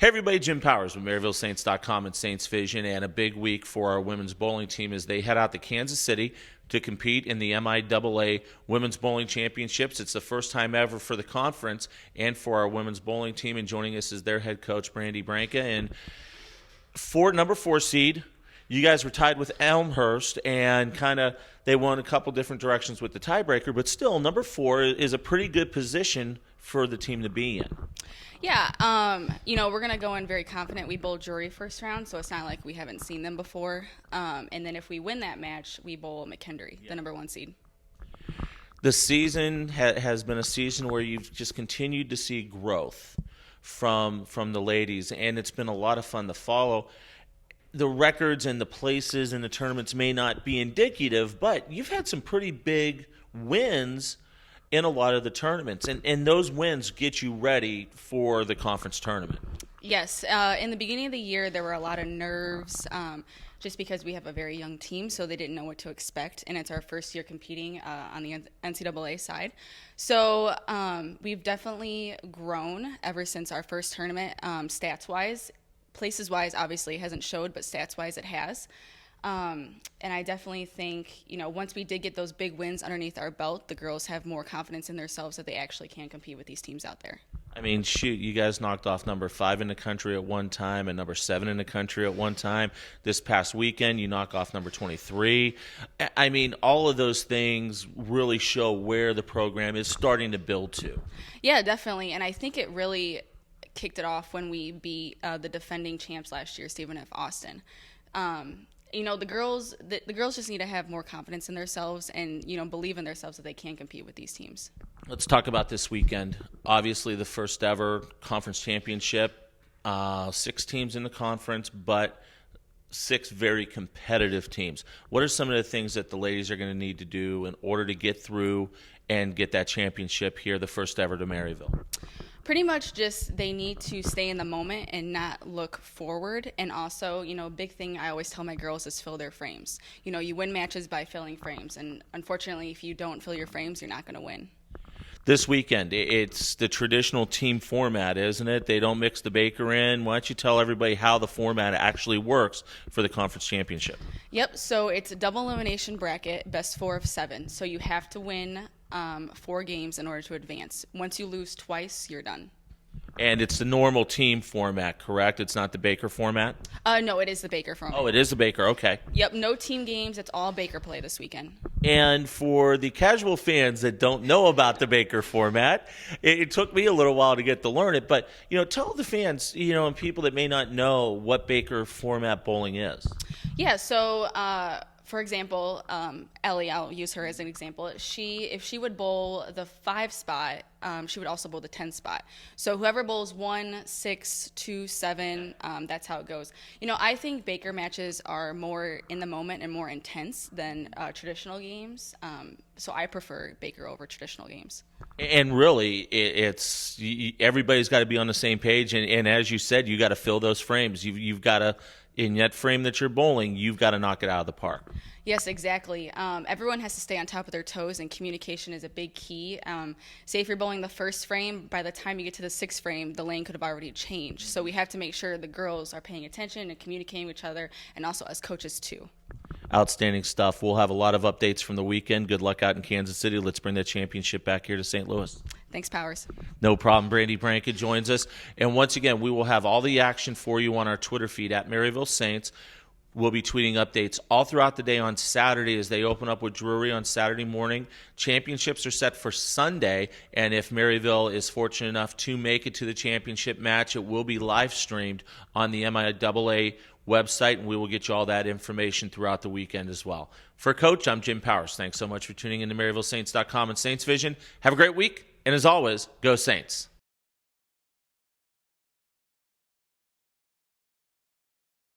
Hey everybody, Jim Powers with MaryvilleSaints.com and Saints Vision, and a big week for our women's bowling team as they head out to Kansas City to compete in the MIAA Women's Bowling Championships. It's the first time ever for the conference and for our women's bowling team, and joining us is their head coach, Brandi Branka. And number 4 seed, you guys were tied with Elmhurst, and they won a couple different directions with the tiebreaker, but still, number 4 is a pretty good position for the team to be in. Yeah, we're going to go in very confident. We bowl jury first round, so it's not like we haven't seen them before. And then if we win that match, we bowl McKendree, the number 1 seed. The season has been a season where you've just continued to see growth from the ladies, and it's been a lot of fun to follow. The records and the places and the tournaments may not be indicative, but you've had some pretty big wins in a lot of the tournaments, and those wins get you ready for the conference tournament. Yes. In the beginning of the year, there were a lot of nerves just because we have a very young team, so they didn't know what to expect, and it's our first year competing on the NCAA side. So we've definitely grown ever since our first tournament, stats-wise. Places-wise, obviously, it hasn't showed, but stats-wise, it has. And I definitely think, once we did get those big wins underneath our belt, the girls have more confidence in themselves that they actually can compete with these teams out there. I mean, shoot, you guys knocked off number 5 in the country at one time and number 7 in the country at one time. This past weekend, you knock off number 23. I mean, all of those things really show where the program is starting to build to. Yeah, definitely. And I think it really kicked it off when we beat the defending champs last year, Stephen F. Austin. The girls just need to have more confidence in themselves and, believe in themselves that they can compete with these teams. Let's talk about this weekend. Obviously, the first ever conference championship, 6 teams in the conference, but 6 very competitive teams. What are some of the things that the ladies are going to need to do in order to get through and get that championship here, the first ever to Maryville? Pretty much just they need to stay in the moment and not look forward. And also, a big thing I always tell my girls is fill their frames. You win matches by filling frames. And unfortunately, if you don't fill your frames, you're not going to win. This weekend, it's the traditional team format, isn't it? They don't mix the baker in. Why don't you tell everybody how the format actually works for the conference championship? Yep, so it's a double elimination bracket, best 4 of 7. So you have to win 4 games in order to advance. Once you lose twice, you're done. And it's the normal team format, correct? It's not the Baker format? No, it is the Baker format. Oh, it is the Baker, okay. Yep, no team games. It's all Baker play this weekend. And for the casual fans that don't know about the Baker format, it took me a little while to get to learn it. But, tell the fans, and people that may not know what Baker format bowling is. Yeah, so for example, Ellie, I'll use her as an example. If she would bowl the 5 spot, she would also bowl the 10 spot. So whoever bowls 1, 6, 2, 7, that's how it goes. I think Baker matches are more in the moment and more intense than traditional games. So I prefer Baker over traditional games. And really, it's everybody's got to be on the same page. And as you said, you got to fill those frames. You've got to. In that frame that you're bowling, you've got to knock it out of the park. Yes, exactly. Everyone has to stay on top of their toes, and communication is a big key. Say if you're bowling the first frame, by the time you get to the 6th frame, the lane could have already changed. So we have to make sure the girls are paying attention and communicating with each other, and also as coaches too. Outstanding stuff. We'll have a lot of updates from the weekend. Good luck out in Kansas City. Let's bring that championship back here to St. Louis. Thanks, Powers. No problem. Brandi Branka joins us. And once again, we will have all the action for you on our Twitter feed at Maryville Saints. We'll be tweeting updates all throughout the day on Saturday as they open up with Drury on Saturday morning. Championships are set for Sunday, and if Maryville is fortunate enough to make it to the championship match, it will be live streamed on the MIAA website, and we will get you all that information throughout the weekend as well. For Coach, I'm Jim Powers. Thanks so much for tuning in to MaryvilleSaints.com and Saints Vision. Have a great week, and as always, go Saints.